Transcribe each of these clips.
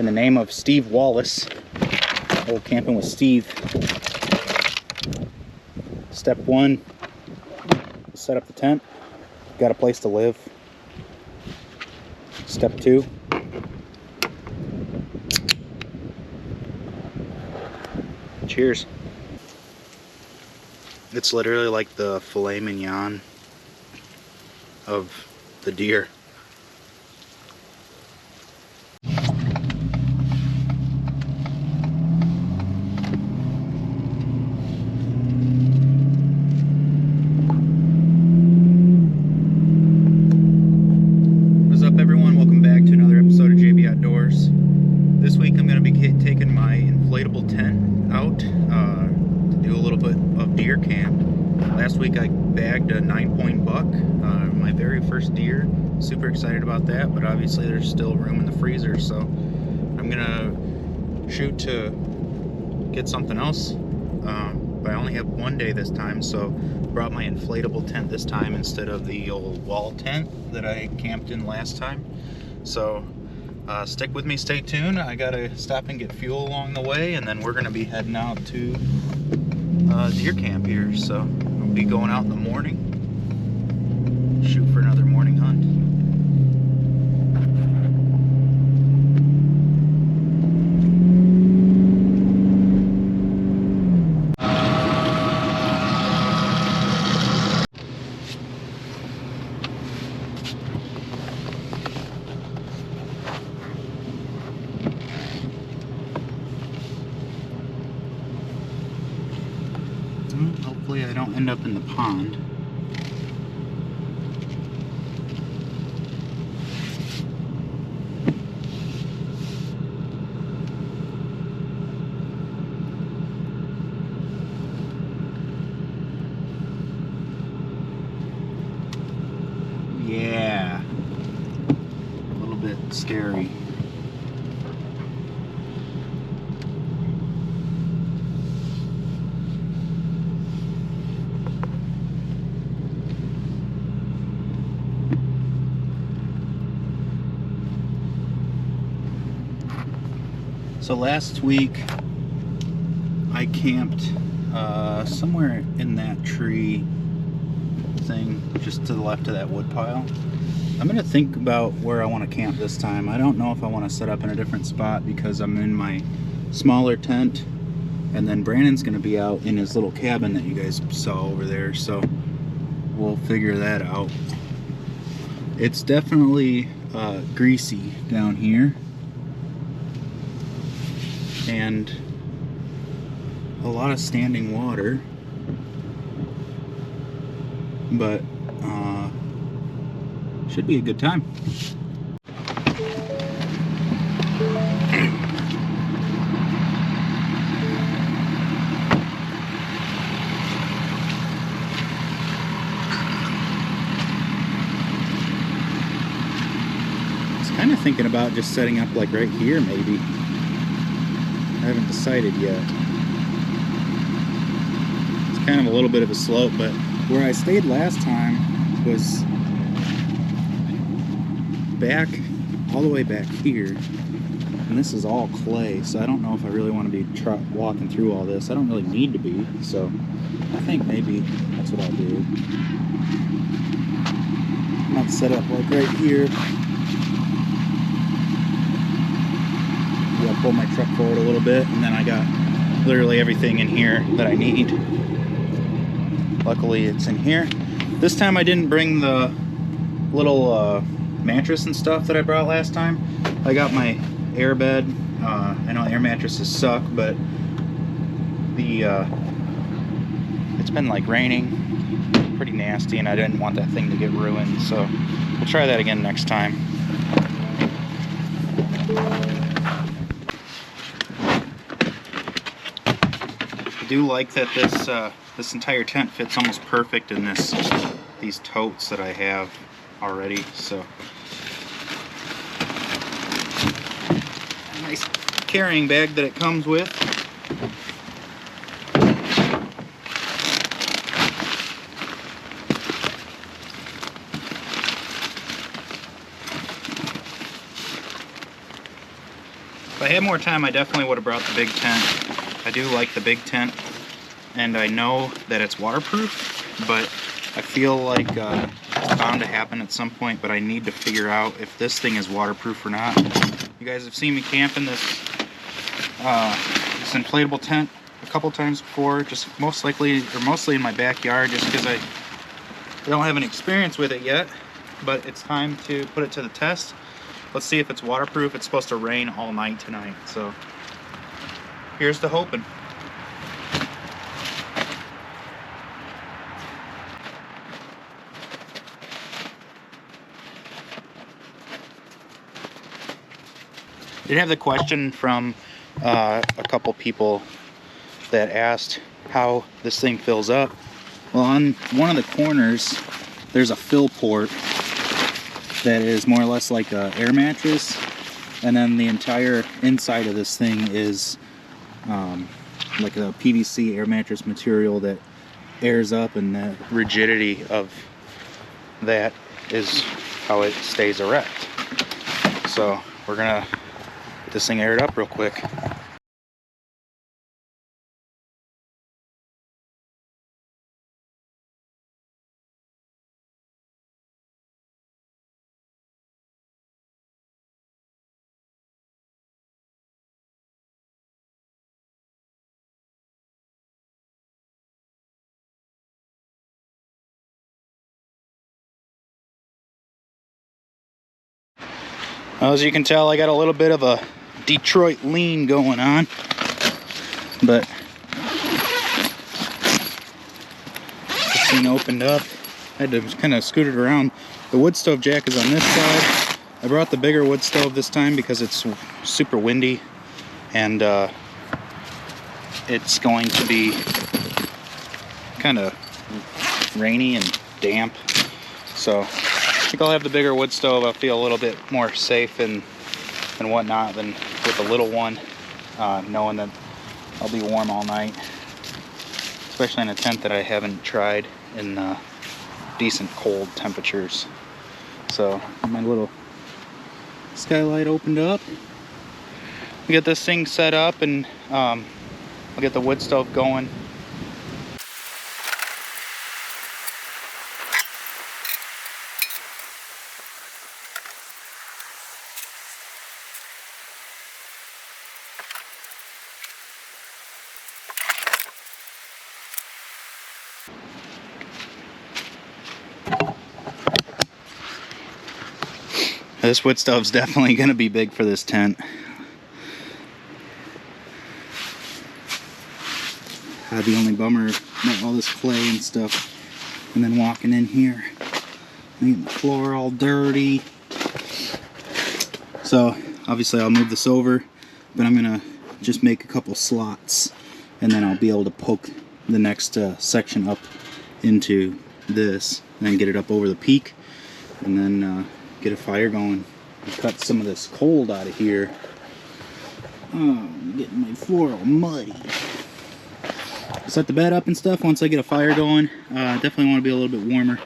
in the name of Steve Wallace. Old Camping with Steve. Step 1, set up the tent. Got a place to live. Step 2, cheers. It's literally like the filet mignon of the deer. What's up, everyone? Welcome back to another episode of JB Outdoors. This week I'm going to be taking my inflatable tent out to do a little bit of deer camp. Last week I bagged a 9-point buck, my very first deer. Super excited about that, but obviously there's still room in the freezer, so I'm gonna shoot to get something else. But I only have one day this time, so brought my inflatable tent this time instead of the old wall tent that I camped in last time. So stick with me, stay tuned. I gotta stop and get fuel along the way, and then we're gonna be heading out to deer camp here. So I'll be going out in the morning, shoot for another morning hunt. Hopefully I don't end up in the pond. Yeah, a little bit scary. So last week I camped somewhere in that tree thing just to the left of that wood pile. I'm gonna think about where I want to camp this time. I don't know if I want to set up in a different spot because I'm in my smaller tent, and then Brandon's gonna be out in his little cabin that you guys saw over there, so we'll figure that out. It's definitely greasy down here and a lot of standing water, but should be a good time. I was kind of thinking about just setting up like right here maybe. I haven't decided yet. It's kind of a little bit of a slope, but where I stayed last time was back, all the way back here, and this is all clay, so I don't know if I really want to be walking through all this. I don't really need to be, so I think maybe that's what I'll do. I'm not set up like right here. I'll pull my truck forward a little bit, and then I got literally everything in here that I need. Luckily it's in here. This time I didn't bring the little mattress and stuff that I brought last time. I got my air bed. I know air mattresses suck, but the it's been like raining pretty nasty, and I didn't want that thing to get ruined, so we'll try that again next time. I do like that this entire tent fits almost perfect in these totes that I have already, so a nice carrying bag that it comes with. had more time, I definitely would have brought the big tent. I do like the big tent, and I know that it's waterproof, but I feel like it's bound to happen at some point, but I need to figure out if this thing is waterproof or not. You guys have seen me camping this inflatable tent a couple times before, just mostly in my backyard, just because I don't have any experience with it yet, but it's time to put it to the test. Let's see if it's waterproof. It's supposed to rain all night tonight, so here's to hoping. I did have the question from a couple people that asked how this thing fills up. Well, on one of the corners there's a fill port that is more or less like an air mattress, and then the entire inside of this thing is like a PVC air mattress material that airs up, and the rigidity of that is how it stays erect. So we're gonna get this thing aired up real quick. Well, as you can tell, I got a little bit of a Detroit lean going on, but this thing opened up. I had to kind of scoot it around. The wood stove jack is on this side. I brought the bigger wood stove this time because it's super windy, and it's going to be kind of rainy and damp, so I think I'll have the bigger wood stove. I feel a little bit more safe and whatnot than with the little one, knowing that I'll be warm all night, especially in a tent that I haven't tried in decent cold temperatures. So my little skylight opened up. We get this thing set up, and I'll get the wood stove going. This wood stove's definitely going to be big for this tent. The only bummer about all this clay and stuff, and then walking in here and getting the floor all dirty. So obviously I'll move this over, but I'm going to just make a couple slots, and then I'll be able to poke the next section up into this, and then get it up over the peak, and then get a fire going and cut some of this cold out of here. Oh, I'm getting my floor all muddy. Set the bed up and stuff once I get a fire going. Definitely want to be a little bit warmer.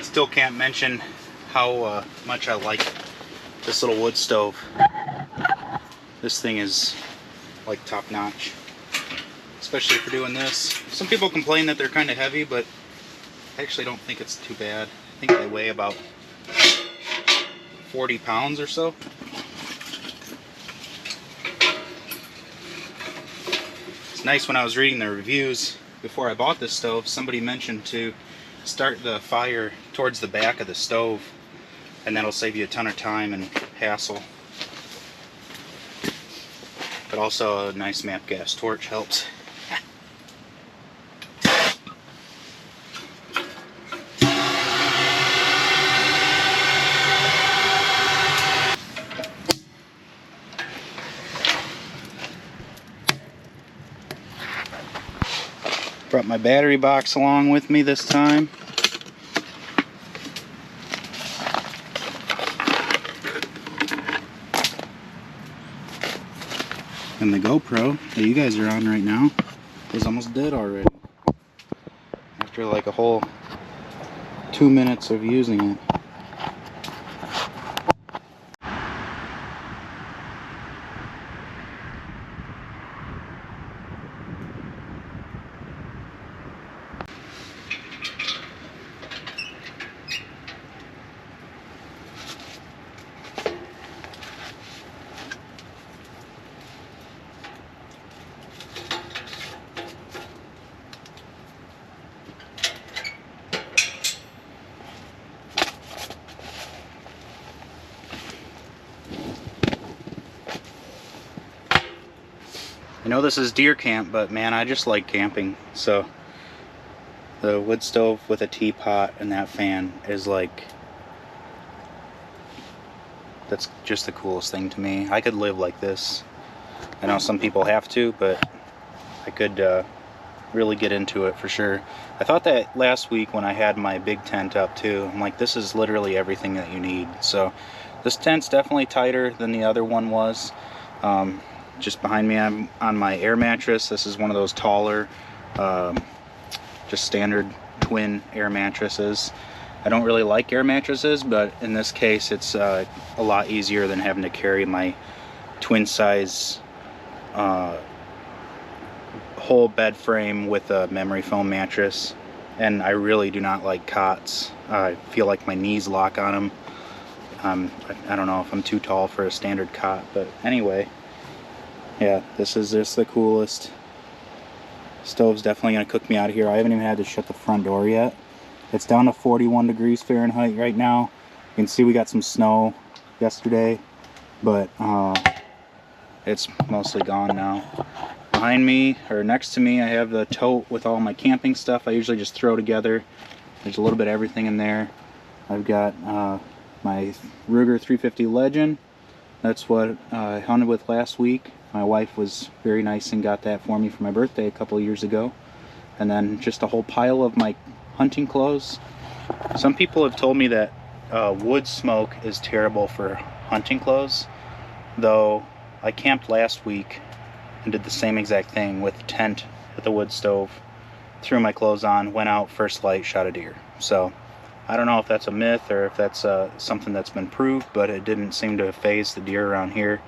Still can't mention how much I like this little wood stove. This thing is like top notch, especially for doing this. Some people complain that they're kind of heavy, but I actually don't think it's too bad. I think they weigh about 40 pounds or so. It's nice, when I was reading the reviews before I bought this stove, somebody mentioned to start the fire towards the back of the stove, and that'll save you a ton of time and hassle. But also a nice MAP gas torch helps. Brought my battery box along with me this time. And the GoPro that you guys are on right now is almost dead already. After like a whole 2 minutes of using it. I know this is deer camp, but man, I just like camping. So the wood stove with a teapot and that fan is like, that's just the coolest thing to me. I could live like this. I know some people have to, but I could really get into it for sure. I thought that last week when I had my big tent up too. I'm like, this is literally everything that you need. So this tent's definitely tighter than the other one was. Just behind me, I'm on my air mattress. This is one of those taller, just standard twin air mattresses. I don't really like air mattresses, but in this case it's a lot easier than having to carry my twin size whole bed frame with a memory foam mattress. And I really do not like cots. I feel like my knees lock on them. I don't know if I'm too tall for a standard cot, but anyway, yeah, this is just the coolest. Stove's definitely gonna cook me out of here. I haven't even had to shut the front door yet. It's down to 41 degrees Fahrenheit right now. You can see we got some snow yesterday, but it's mostly gone now. Behind me, or next to me, I have the tote with all my camping stuff. I usually just throw together. There's a little bit of everything in there. I've got my Ruger 350 Legend. That's what I hunted with last week. My wife was very nice and got that for me for my birthday a couple of years ago. And then just a whole pile of my hunting clothes. Some people have told me that wood smoke is terrible for hunting clothes, though I camped last week and did the same exact thing with a tent at the wood stove, threw my clothes on, went out, first light, shot a deer. So I don't know if that's a myth or if that's something that's been proved, but it didn't seem to phase the deer around here.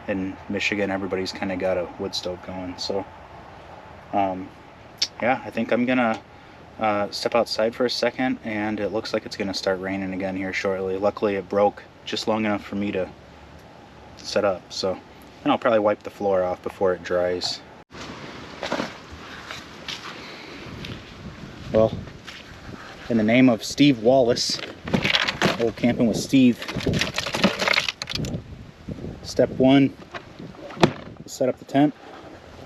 In Michigan, everybody's kind of got a wood stove going. So yeah, I think I'm gonna step outside for a second, and it looks like it's gonna start raining again here shortly. Luckily it broke just long enough for me to set up, so, and I'll probably wipe the floor off before it dries. Well, in the name of Steve Wallace, old camping with Steve, step one, set up the tent,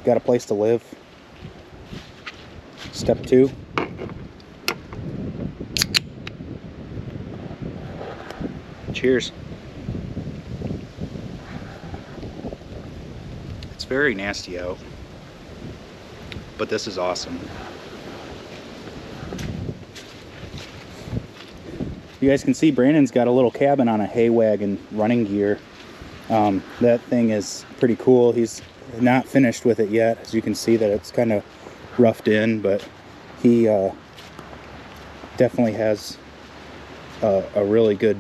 got a place to live. Step two, cheers. It's very nasty out, but this is awesome. You guys can see Brandon's got a little cabin on a hay wagon running gear. That thing is pretty cool. He's not finished with it yet. As you can see that it's kind of roughed in, but he definitely has a really good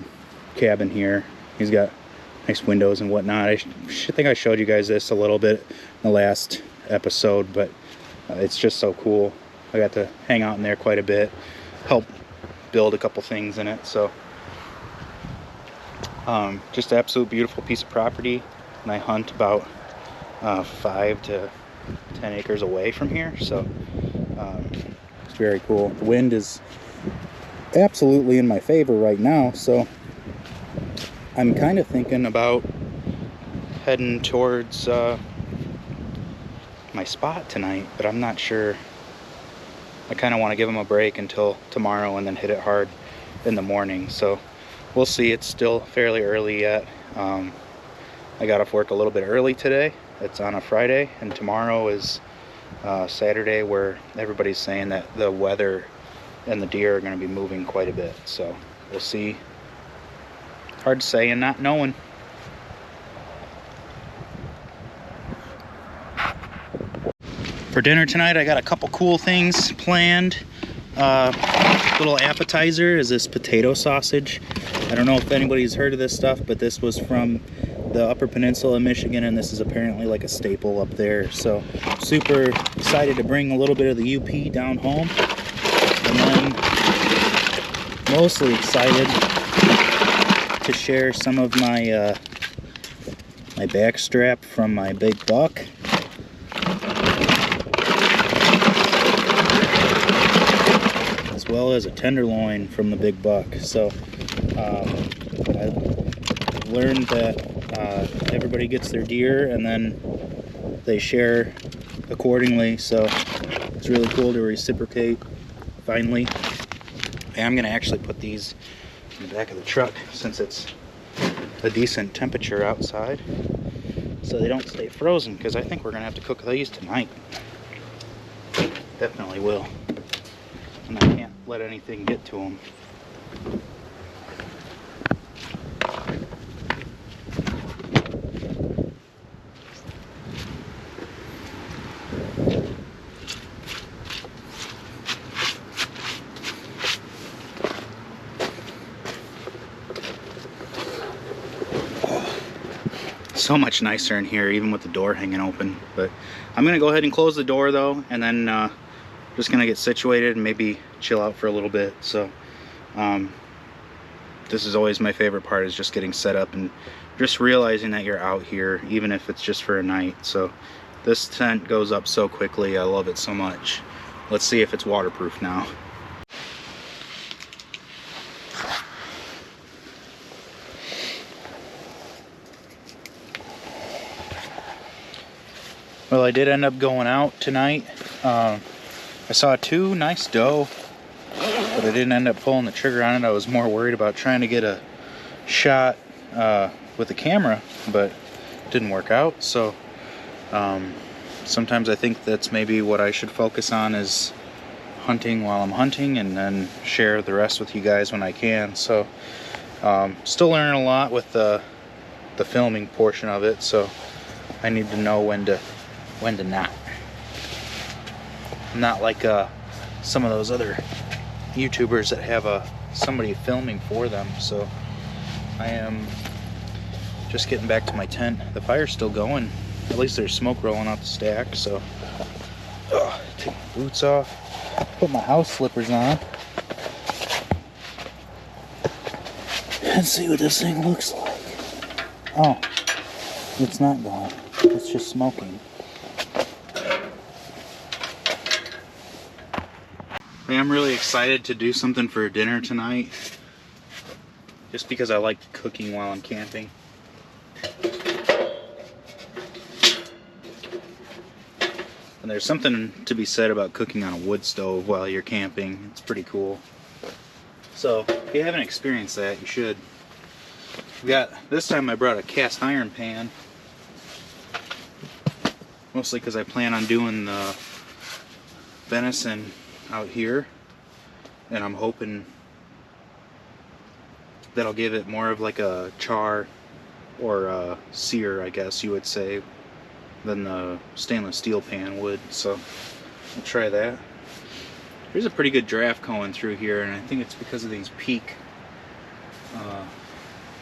cabin here. He's got nice windows and whatnot. I think I showed you guys this a little bit in the last episode, but it's just so cool. I got to hang out in there quite a bit, help build a couple things in it. So just an absolute beautiful piece of property, and I hunt about 5 to 10 acres away from here, so it's very cool. The wind is absolutely in my favor right now, so I'm kind of thinking about heading towards my spot tonight, but I'm not sure. I kind of want to give them a break until tomorrow and then hit it hard in the morning, so we'll see. It's still fairly early yet. I got off work a little bit early today. It's on a Friday, and tomorrow is Saturday, where everybody's saying that the weather and the deer are going to be moving quite a bit, so we'll see. Hard to say and not knowing. For dinner tonight, I got a couple cool things planned. Little appetizer is this potato sausage. I don't know if anybody's heard of this stuff, but this was from the Upper Peninsula of Michigan, and this is apparently like a staple up there. So super excited to bring a little bit of the UP down home, and then mostly excited to share some of my my back strap from my big buck. As well as a tenderloin from the big buck. So I learned that everybody gets their deer and then they share accordingly, so it's really cool to reciprocate finally. And I'm gonna actually put these in the back of the truck since it's a decent temperature outside, so they don't stay frozen, because I think we're gonna have to cook these tonight. Definitely will. And I can't let anything get to them. So much nicer in here, even with the door hanging open. But I'm gonna go ahead and close the door though, and then just gonna get situated and maybe chill out for a little bit. So this is always my favorite part, is just getting set up and just realizing that you're out here, even if it's just for a night. So this tent goes up so quickly. I love it so much. Let's see if it's waterproof now. Well, I did end up going out tonight. I saw 2 nice doe, but I didn't end up pulling the trigger on it. I was more worried about trying to get a shot with the camera, but it didn't work out. So sometimes I think that's maybe what I should focus on, is hunting while I'm hunting, and then share the rest with you guys when I can. So still learning a lot with the filming portion of it, so I need to know when to not. Not like some of those other YouTubers that have somebody filming for them. So I am just getting back to my tent. The fire's still going. At least there's smoke rolling out the stack. So take my boots off, put my house slippers on, and see what this thing looks like. Oh, it's not going. It's just smoking. I'm really excited to do something for dinner tonight, just because I like cooking while I'm camping. And there's something to be said about cooking on a wood stove while you're camping. It's pretty cool. So if you haven't experienced that, you should. This time I brought a cast iron pan, mostly because I plan on doing the venison out here, and I'm hoping that'll give it more of like a char or a sear, I guess you would say, than the stainless steel pan would. So I'll try that. There's a pretty good draft going through here, and I think it's because of these peak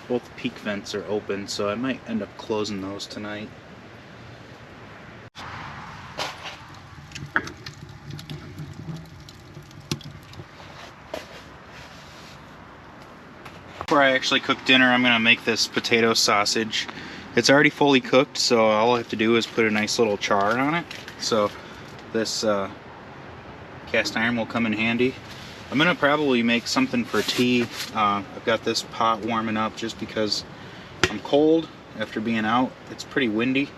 both peak vents are open, so I might end up closing those tonight. Before I actually cook dinner, I'm gonna make this potato sausage. It's already fully cooked, so all I have to do is put a nice little char on it. So this cast iron will come in handy. I'm gonna probably make something for tea. I've got this pot warming up just because I'm cold after being out. It's pretty windy,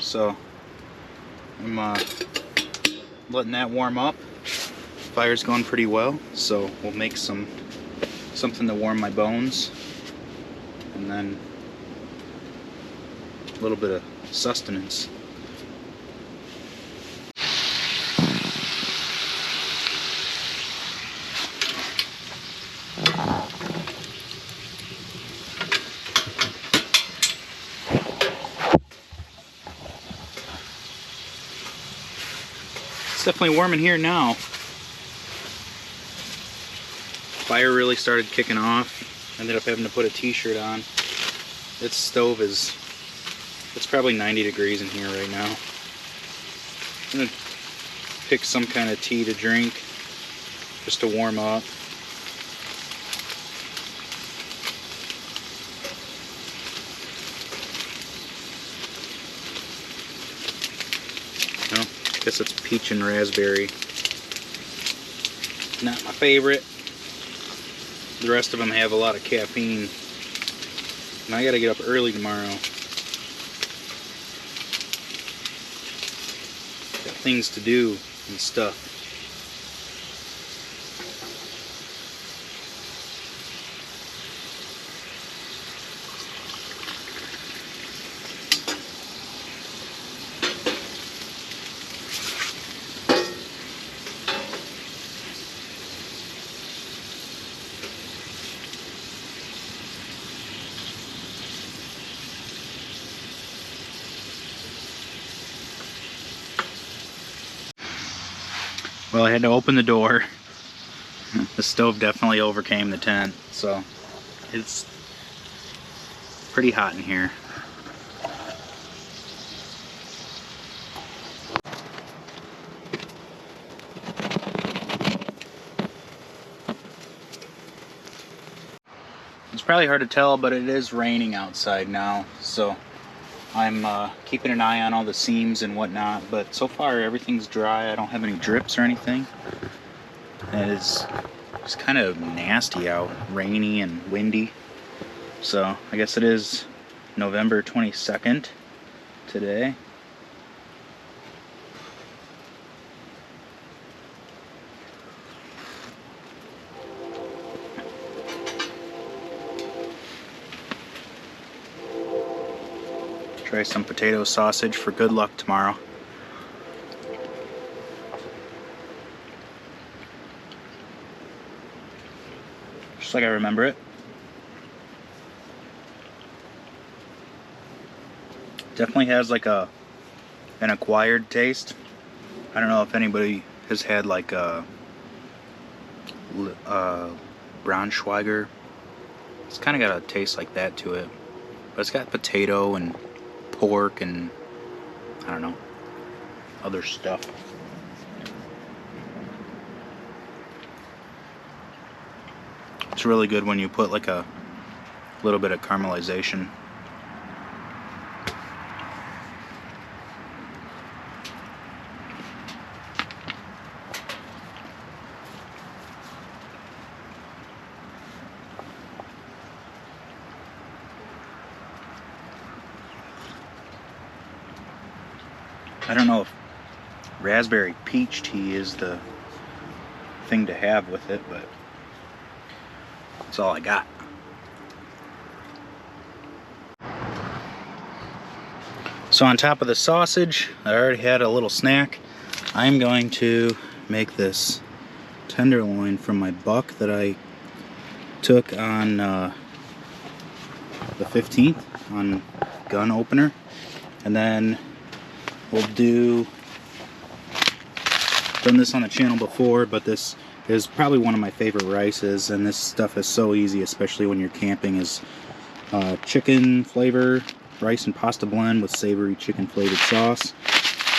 so I'm letting that warm up. Fire's going pretty well, so we'll make something to warm my bones, and then a little bit of sustenance. It's definitely warm in here now. Fire really started kicking off. Ended up having to put a t-shirt on. This stove is, it's probably 90 degrees in here right now. I'm gonna pick some kind of tea to drink just to warm up. Well, I guess it's peach and raspberry. Not my favorite. The rest of them have a lot of caffeine. And I gotta get up early tomorrow. Got things to do and stuff. Well, I had to open the door. The stove definitely overcame the tent, so it's pretty hot in here. It's probably hard to tell, but it is raining outside now, so I'm keeping an eye on all the seams and whatnot, but so far everything's dry. I don't have any drips or anything. And it's kind of nasty out, rainy and windy. So I guess it is November 22nd today. Try some potato sausage for good luck tomorrow. Just like I remember it. Definitely has like an acquired taste. I don't know if anybody has had like a Braunschweiger. It's kind of got a taste like that to it, but it's got potato and pork and I don't know, other stuff. It's really good when you put like a little bit of caramelization. I don't know if raspberry peach tea is the thing to have with it, but that's all I got. So on top of the sausage, I already had a little snack. I'm going to make this tenderloin from my buck that I took on the 15th on gun opener, and then we'll done this on the channel before, but this is probably one of my favorite rices, and this stuff is so easy, especially when you're camping, is chicken flavor, rice and pasta blend with savory chicken flavored sauce.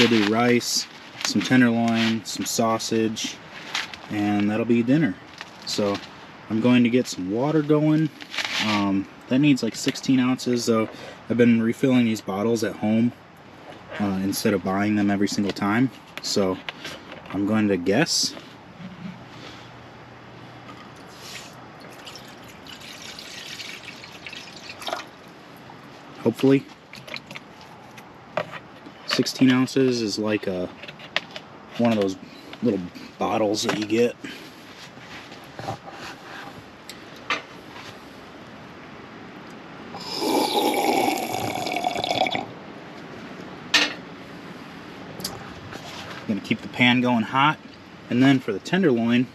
We'll do rice, some tenderloin, some sausage, and that'll be dinner. So I'm going to get some water going. That needs like 16 ounces, so I've been refilling these bottles at home instead of buying them every single time. So I'm going to guess. Hopefully 16 ounces is like one of those little bottles that you get. I'm going to keep the pan going hot, and then for the tenderloin,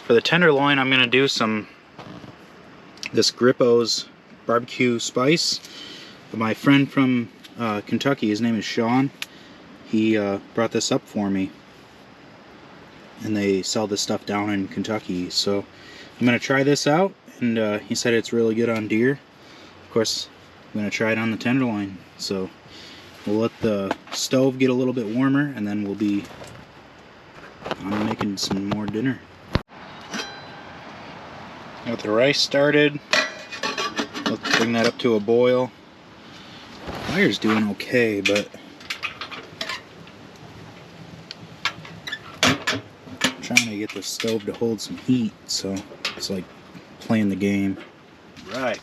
I'm going to do this Grippo's barbecue spice. My friend from Kentucky, his name is Sean, he brought this up for me, and they sell this stuff down in Kentucky. So I'm going to try this out, and he said it's really good on deer. Of course, I'm going to try it on the tenderloin. So we'll let the stove get a little bit warmer, and then we'll be on making some more dinner. Got the rice started. Let's bring that up to a boil. Fire's doing okay, but I'm trying to get the stove to hold some heat, so it's like playing the game. Right.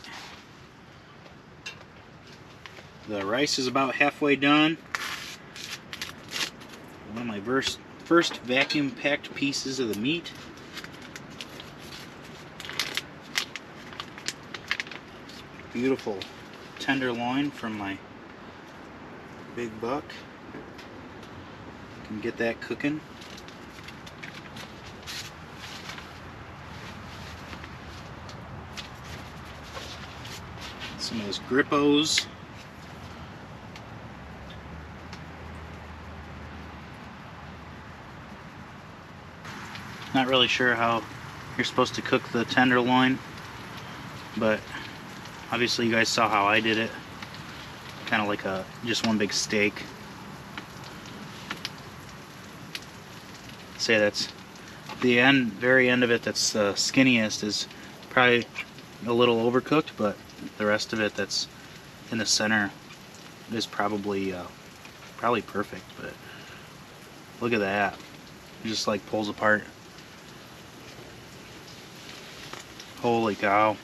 The rice is about halfway done. One of my first vacuum-packed pieces of the meat. Beautiful tenderloin from my big buck. Can get that cooking. Some of those grippos. Not really sure how you're supposed to cook the tenderloin, but obviously you guys saw how I did it. Kind of like just one big steak. Say that's the very end of it that's the skinniest is probably a little overcooked, but the rest of it that's in the center is probably perfect. But look at that. It just like pulls apart. Holy cow.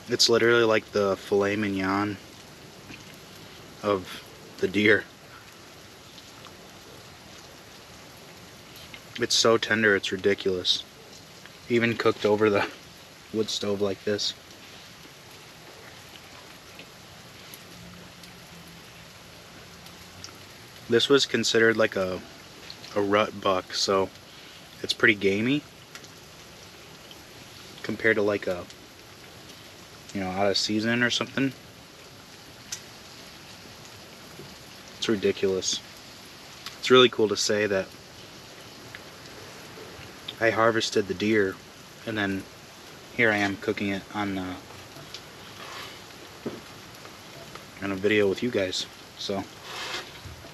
It's literally like the filet mignon of the deer. It's so tender, it's ridiculous. Even cooked over the wood stove like this. This was considered like a rut buck, so it's pretty gamey compared to like a, you know, out of season or something. It's ridiculous. It's really cool to say that I harvested the deer and then here I am cooking it on a video with you guys. So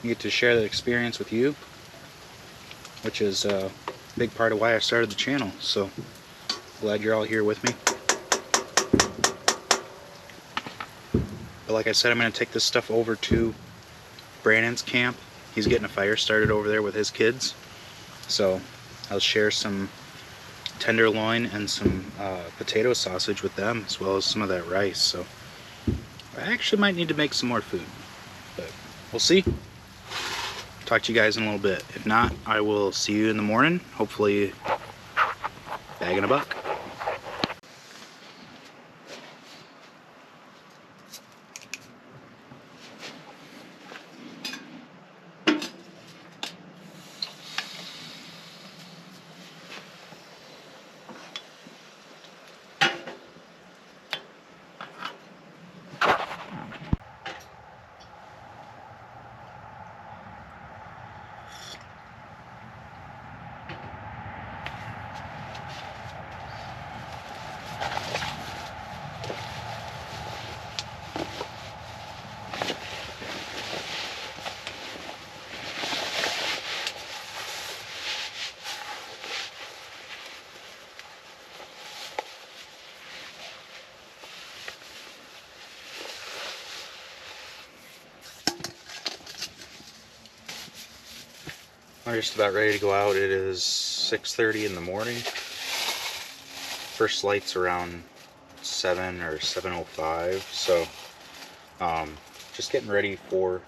I get to share that experience with you, which is a big part of why I started the channel. So glad you're all here with me. But like I said, I'm going to take this stuff over to Brandon's camp. He's getting a fire started over there with his kids. So I'll share some tenderloin and some potato sausage with them, as well as some of that rice. So I actually might need to make some more food, but we'll see. Talk to you guys in a little bit. If not, I will see you in the morning, hopefully bagging a buck. We're just about ready to go out. It is 6:30 in the morning. First light's around 7 or 7:05, so just getting ready for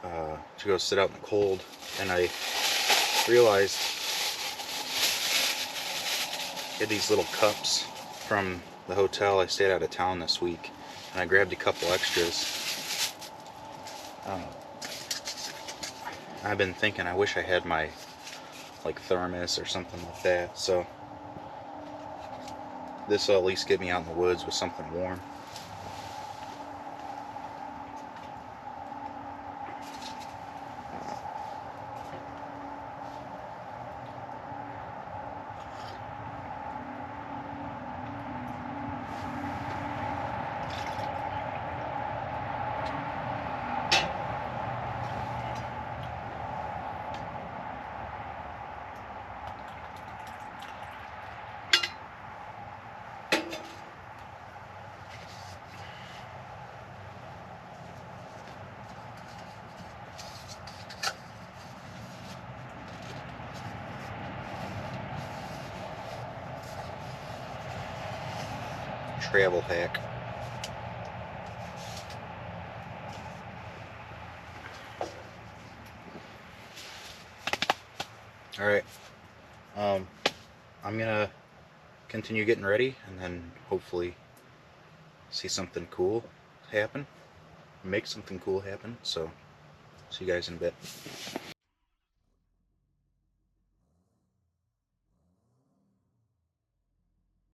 to go sit out in the cold. And I realized I had these little cups from the hotel. I stayed out of town this week, and I grabbed a couple extras. I've been thinking I wish I had my like thermos or something like that, so this will at least get me out in the woods with something warm. Travel hack. Alright, I'm gonna continue getting ready and then hopefully see something cool happen, make something cool happen, so see you guys in a bit.